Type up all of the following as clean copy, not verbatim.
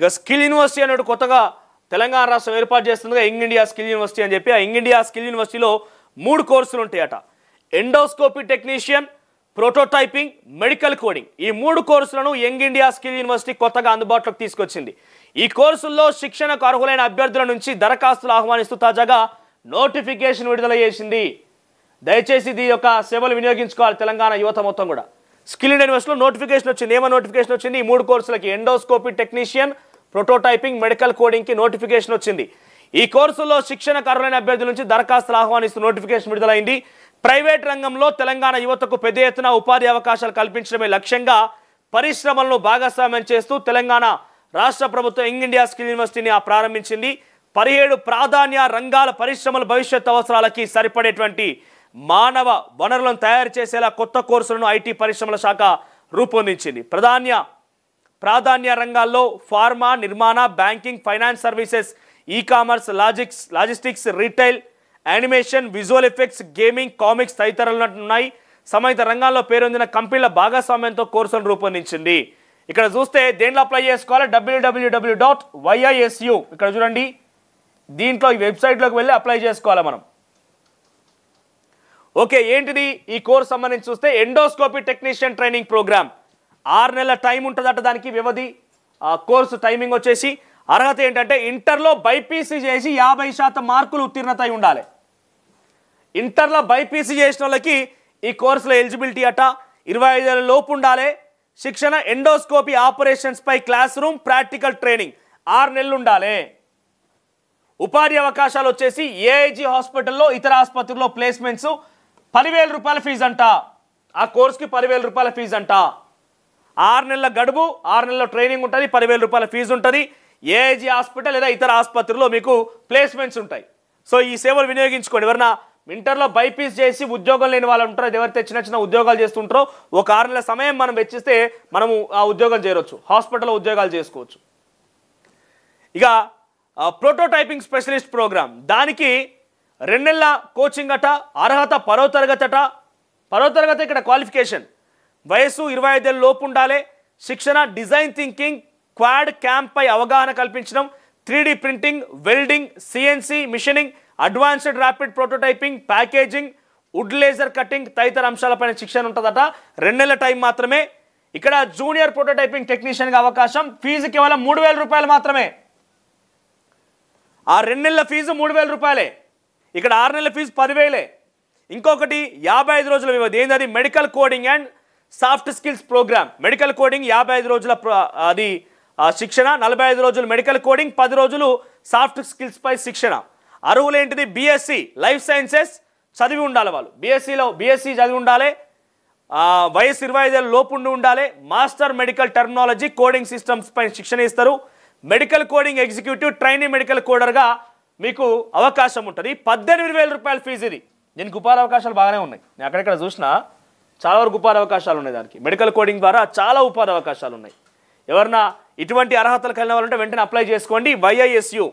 ఇక skill university అనేది కొత్తగా తెలంగాణ రాష్ట్రం ఏర్పాటు చేస్తుందిగా యంగ్ ఇండియా స్కిల్ యూనివర్సిటీ అని చెప్పి. ఆ యంగ్ ఇండియా స్కిల్ యూనివర్సిటీలో 3 కోర్సులు ఉంటాయట. Endoscopy technician, prototyping, medical coding. ఈ 3 కోర్సులను యంగ్ ఇండియా స్కిల్ యూనివర్సిటీ కొత్తగా అందుబాటులోకి తీసుకొచ్చింది. ఈ కోర్సుల్లో శిక్షణకు అర్హులైన అభ్యర్థుల నుంచి దరఖాస్తులు ఆహ్వానిస్తూ తాజాగా నోటిఫికేషన్ విడుదల చేసింది. దయచేసి ఈ యొక్క సేవలు వినియోగించుకోవాలి తెలంగాణ యువత మొత్తం కూడా. స్కిల్ ఇండియా యూనివర్సిటీలో నోటిఫికేషన్ వచ్చింది. ఏమో నోటిఫికేషన్ వచ్చింది? ఈ 3 కోర్సులకి ఎండోస్కోపీ టెక్నీషియన్, ప్రోటోటైపింగ్, మెడికల్ కోడింగ్కి నోటిఫికేషన్ వచ్చింది. ఈ కోర్సుల్లో శిక్షణకు అర్హులైన అభ్యర్థుల నుంచి దరఖాస్తులు ఆహ్వానిస్తూ నోటిఫికేషన్ విడుదలైంది. ప్రైవేట్ రంగంలో తెలంగాణ యువతకు పెద్ద ఎత్తున ఉపాధి అవకాశాలు కల్పించడమే లక్ష్యంగా పరిశ్రమలను భాగస్వామ్యం చేస్తూ తెలంగాణ రాష్ట్ర ప్రభుత్వం యంగ్ ఇండియా స్కిల్ యూనివర్సిటీని ప్రారంభించింది. 17 ప్రాధాన్య రంగాల పరిశ్రమల భవిష్యత్ అవసరాలకి సరిపడేటువంటి మానవ వనరులను తయారు చేసేలా కొత్త కోర్సులను ఐటీ పరిశ్రమల శాఖ రూపొందించింది. ప్రాధాన్య రంగాల్లో ఫార్మా, నిర్మాణ, banking, finance services, e-commerce, logistics, retail, animation, visual effects, gaming, comics తదితరులు ఉన్నాయి. సంబంధిత రంగాల్లో పేరొందిన కంపెనీల భాగస్వామ్యంతో కోర్సులను రూపొందించింది. ఇక్కడ చూస్తే దేంట్లో అప్లై చేసుకోవాలి? www.yisu. ఇక్కడ చూడండి, దీంట్లో ఈ వెబ్సైట్లోకి వెళ్ళి అప్లై చేసుకోవాలి మనం. ఓకే, ఏంటిది ఈ కోర్స్ సంబంధించి చూస్తే ఎండోస్కోపీ టెక్నీషియన్ ట్రైనింగ్ ప్రోగ్రామ్. 6 నెలల టైం ఉంటుందట దానికి వ్యవధి. కోర్సు టైమింగ్ వచ్చేసి అర్హత ఏంటంటే ఇంటర్లో బైపీసీ చేసి 50% మార్కులు ఉత్తీర్ణత అయి ఉండాలి. ఇంటర్లో బైపీసీ చేసిన వాళ్ళకి ఈ కోర్సులో ఎలిజిబిలిటీ అట. 25 ఏళ్ళ లోపు ఉండాలి. శిక్షణ ఎండోస్కోపీ ఆపరేషన్స్ పై క్లాస్ రూమ్ ప్రాక్టికల్ ట్రైనింగ్ 6 నెలలు ఉండాలి. ఉపాధి అవకాశాలు వచ్చేసి ఏఐజీ హాస్పిటల్లో, ఇతర ఆసుపత్రుల్లో ప్లేస్మెంట్స్. 10,000 రూపాయల ఫీజు అంట. ఆ కోర్సుకి 10,000 రూపాయల ఫీజు అంట. 6 నెలల గడువు, 6 నెలల ట్రైనింగ్ ఉంటుంది, 10,000 రూపాయల ఫీజు ఉంటుంది. ఏఐజీ హాస్పిటల్ లేదా ఇతర ఆసుపత్రుల్లో మీకు ప్లేస్మెంట్స్ ఉంటాయి. సో ఈ సేవలు వినియోగించుకోండి. ఎవరన్నా ఇంటర్లో బైపీస్ చేసి ఉద్యోగం లేని వాళ్ళు ఉంటారు, ఎవరైతే చిన్న ఉద్యోగాలు చేస్తుంటారో ఒక 6 నెలల సమయం మనం వెచ్చిస్తే మనము ఆ ఉద్యోగం చేరొచ్చు, హాస్పిటల్లో ఉద్యోగాలు చేసుకోవచ్చు. ఇక ప్రోటోటైపింగ్ స్పెషలిస్ట్ ప్రోగ్రామ్, దానికి 2 నెలల కోచింగ్ అట. అర్హత 10వ తరగతి అట. 10వ తరగతి ఇక్కడ క్వాలిఫికేషన్. వయస్సు 25 ఏళ్ళ లోపు ఉండాలి. శిక్షణ డిజైన్ థింకింగ్, క్వాడ్ క్యాంప్ పై అవగాహన కల్పించడం, 3D printing, welding, CNC machining, advanced rapid prototyping, packaging, wood laser cutting తదితర అంశాలపైన శిక్షణ ఉంటుందట. 2 నెలల టైం మాత్రమే. ఇక్కడ జూనియర్ ప్రోటోటైపింగ్ టెక్నీషియన్గా అవకాశం. ఫీజు కేవలం 3,000 రూపాయలు మాత్రమే. ఆ 2 నెలల ఫీజు 3,000 రూపాయలే. ఇక్కడ 6 నెలల ఫీజు 10,000. ఇంకొకటి 55 రోజుల వ్యవధి. ఏంటది? Medical coding and soft skills program. Medical coding 55 రోజుల అది శిక్షణ, 45 రోజులు మెడికల్ కోడింగ్, 10 రోజులు సాఫ్ట్ స్కిల్స్ పై శిక్షణ. అర్హులు ఏంటిది? బీఎస్సీ లైఫ్ సైన్సెస్ చదివి ఉండాలి వాళ్ళు. బీఎస్సీ చదివి ఉండాలి. వయసు 25 ఏళ్ళ లోపు ఉండాలి. Master medical terminology coding systems పై శిక్షణ ఇస్తారు. Medical coding executive trainee medical కోడర్గా మీకు అవకాశం ఉంటుంది. 18,000 రూపాయల ఫీజు ఇది. దీనికి ఉపాధి అవకాశాలు బాగానే ఉన్నాయి. నేను అక్కడెక్కడ చూసినా చాలా వరకు ఉపాధి అవకాశాలు ఉన్నాయి. దానికి మెడికల్ కోడింగ్ ద్వారా చాలా ఉపాధి అవకాశాలు ఉన్నాయి. ఎవరన్నా ఇటువంటి అర్హతలు కలిగిన వాళ్ళు ఉంటే వెంటనే అప్లై చేసుకోండి. YISU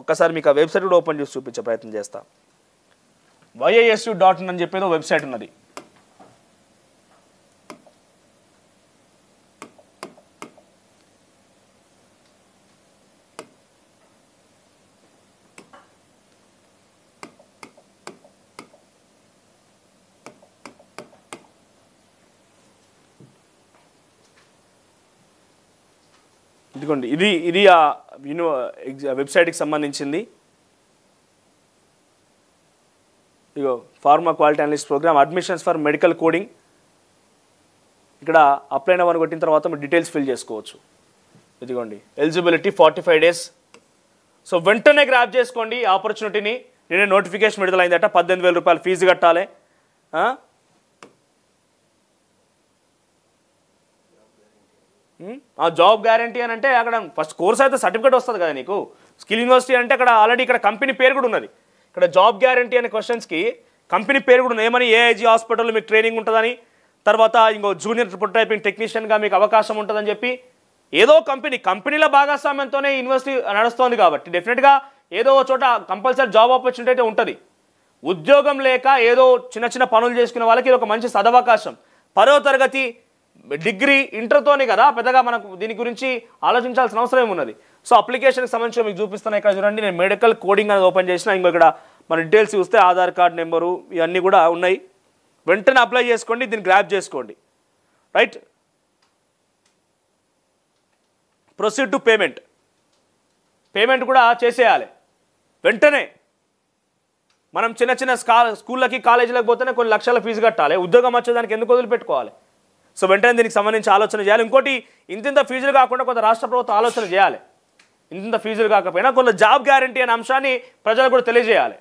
ఒక్కసారి మీకు ఆ వెబ్సైట్ కూడా ఓపెన్ చేసి చూపించే ప్రయత్నం చేస్తా. yisu.in అని చెప్పేది వెబ్సైట్ ఉన్నది. ఇదిగోండి, ఇది ఆ వెబ్సైట్కి సంబంధించింది. ఇగో pharma quality analyst program, admissions for medical coding. ఇక్కడ అప్లై అవ్వని కొట్టిన తర్వాత మీరు డీటెయిల్స్ ఫిల్ చేసుకోవచ్చు. ఇదిగోండి, ఎలిజిబిలిటీ 45 డేస్. సో వెంటనే గ్రాప్ చేసుకోండి ఆపర్చునిటీని. నేనే నోటిఫికేషన్ విడుదలైందట. 18,000 రూపాయలు ఫీజు కట్టాలి. జాబ్ గ్యారంటీ అని అంటే అక్కడ ఫస్ట్ కోర్స్ అయితే సర్టిఫికేట్ వస్తుంది కదా నీకు. స్కిల్ యూనివర్సిటీ అంటే అక్కడ ఆల్రెడీ ఇక్కడ కంపెనీ పేరు కూడా ఉన్నది. ఇక్కడ జాబ్ గ్యారంటీ అనే క్వశ్చన్స్కి కంపెనీ పేరు కూడా ఉంది. ఏమని? ఏఐజీ హాస్పిటల్లో మీకు ట్రైనింగ్ ఉంటుందని, తర్వాత ఇంకో జూనియర్ ప్రోటోటైపింగ్ టెక్నీషియన్గా మీకు అవకాశం ఉంటుందని చెప్పి ఏదో కంపెనీల భాగస్వామ్యంతోనే యూనివర్సిటీ నడుస్తుంది కాబట్టి డెఫినెట్గా ఏదో చోట కంపల్సరీ జాబ్ ఆపర్చునిటీ అయితే ఉంటుంది. ఉద్యోగం లేక ఏదో చిన్న పనులు చేసుకునే వాళ్ళకి ఇది ఒక మంచి సదవకాశం. 10వ తరగతి డిగ్రీ ఇంటర్తోనే కదా పెద్దగా మనకు దీని గురించి ఆలోచించాల్సిన అవసరం ఏమున్నది. సో అప్లికేషన్కి సంబంధించి మీకు చూపిస్తున్నా ఇక్కడ చూడండి. నేను మెడికల్ కోడింగ్ అనేది ఓపెన్ చేసిన. ఇంకో ఇక్కడ మన డీటెయిల్స్ చూస్తే ఆధార్ కార్డ్ నెంబరు ఇవన్నీ కూడా ఉన్నాయి. వెంటనే అప్లై చేసుకోండి, దీన్ని గ్రాప్ చేసుకోండి. Right, proceed to payment. Payment కూడా చేసేయాలి వెంటనే. మనం చిన్న చిన్న స్కూళ్ళకి కాలేజీలకు పోతేనే కొన్ని లక్షల ఫీజు కట్టాలి. ఉద్యోగం వచ్చేదానికి ఎందుకు వదిలిపెట్టుకోవాలి? సో వెంటనే దీనికి సంబంధించి ఆలోచన చేయాలి. ఇంకోటి, ఇంత ఫీజులు కాకుండా కొంత రాష్ట్ర ప్రభుత్వం ఆలోచన చేయాలి. ఇంత ఫీజులు కాకపోయినా కొంత జాబ్ గ్యారంటీ అనే అంశాన్ని ప్రజలకు కూడా తెలియజేయాలి.